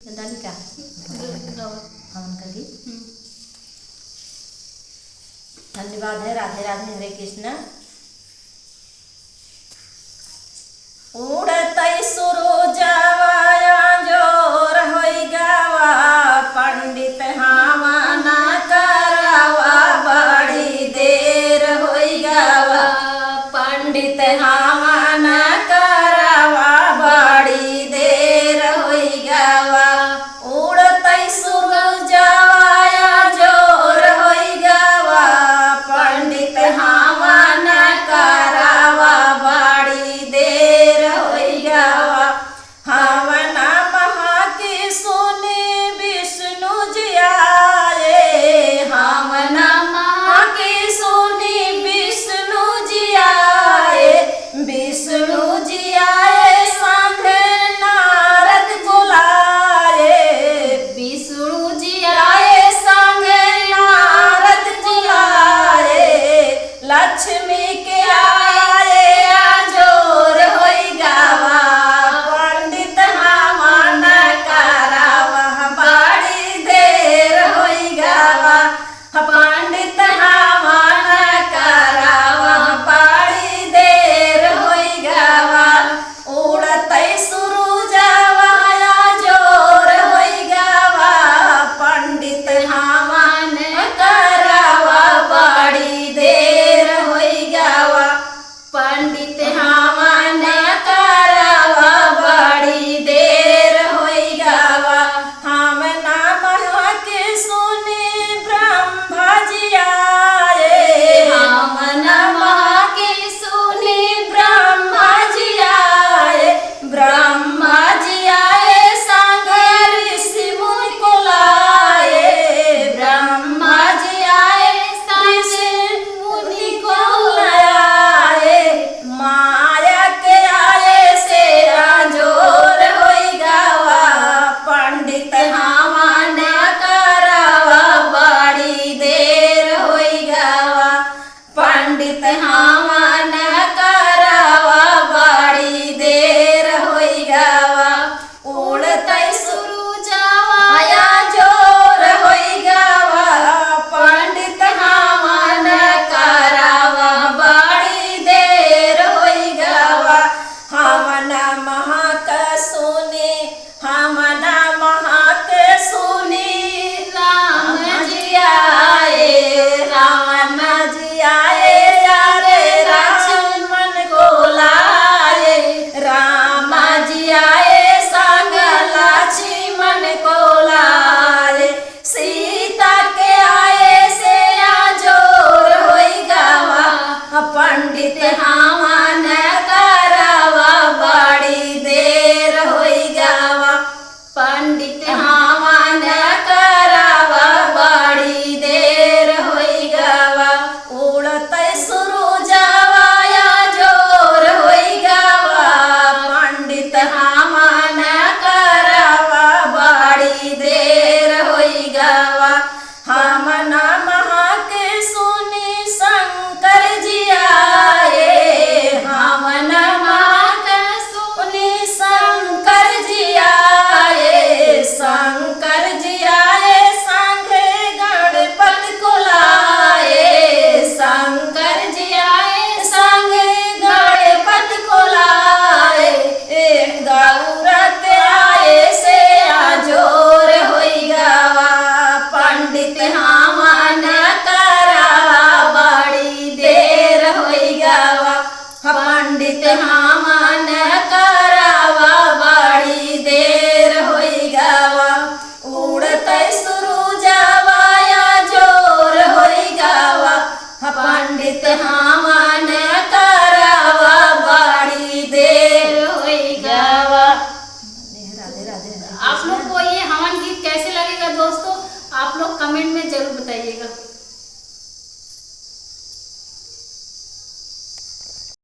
दालिका हवन का गीत। धन्यवाद है। राधे राधे, हरे कृष्ण। उड़तई सुरुजवा जोर होई गावा, पंडित हावना करावा, बड़ी देर होई गावा, पंडित हावना करावा, बड़ी देर होई गावा। उड़तई सुरुजवा जोर होई गावा, पंडित हावना करावा, बड़ी देर होई गावा। हावना महा की सुनी विष्णु जी आए, हावना महा की सुनी विष्णु जी आए, विष्णु जी आए संगे नारद बुलाए, विष्णु जी आए संगे नारद बुलाए। लक्ष्मी के आए जोर होई गावा, पंडित हावना करावा, बड़ी देर होई गावा, पंडित हावना करावा, बड़ी देर होई गावा। उड़तई सुरुजवा जोर होई गावा, पंडित हावना करावा, बड़ी देर होई गावा, पंडित हावना करावा, बड़ी देर होई गावा। हावना महा के सुनी ब्रह्मा जी आए, हावना महा के सुनी ब्रह्मा जी आए, ब्रह्मा जी आए संगे ऋषि मुनि को लाए, ब्रह्मा जी आए ऋषि मुनि को लाए। माया के आए से जोर होई गावा, पंडित हावना करावा, बड़ी देर होई गावा, पंडित हावना करावा, बड़ी देर होई गावा। उड़तई सुरुजवा जोर होई गावा, पंडित हावना करावा, बड़ी देर होई गावा। हावना महा का सुनी, हावना महा के सुनी राम जी आए, राम जी आए यारे लक्ष्मण को लाए, राम जी आए संग लक्ष्मण को लाए। सीता के आए से जोर होई गावा, पंडित हावना करावा, बड़ी देर होई गावा, पंडित हावना करावा, बड़ी देर होई गावा। उड़तई सुरुजवा जोर होई गावा, पंडित हावना करावा, बड़ी देर होई गावा। हावना महा के सुनी शंकर जी आए, हावना महा के सुनी शंकर जी आए, शंकर जी आए संगे गणपति को लाए, शंकर जी आए संगे गणपति को लाए। गौरा के आए से जोर होई गावा, पंडित हावना करावा, बड़ी देर होई गावा, पंडित हावना करावा, बड़ी देर होई गावा। उड़तई सुरुजवा जोर होई गावा, पंडित हावना करावा, बड़ी देर होई गावा। राधे राधे। आप लोग को ये हवन गीत कैसे लगेगा दोस्तों, आप लोग कमेंट में जरूर बताइएगा।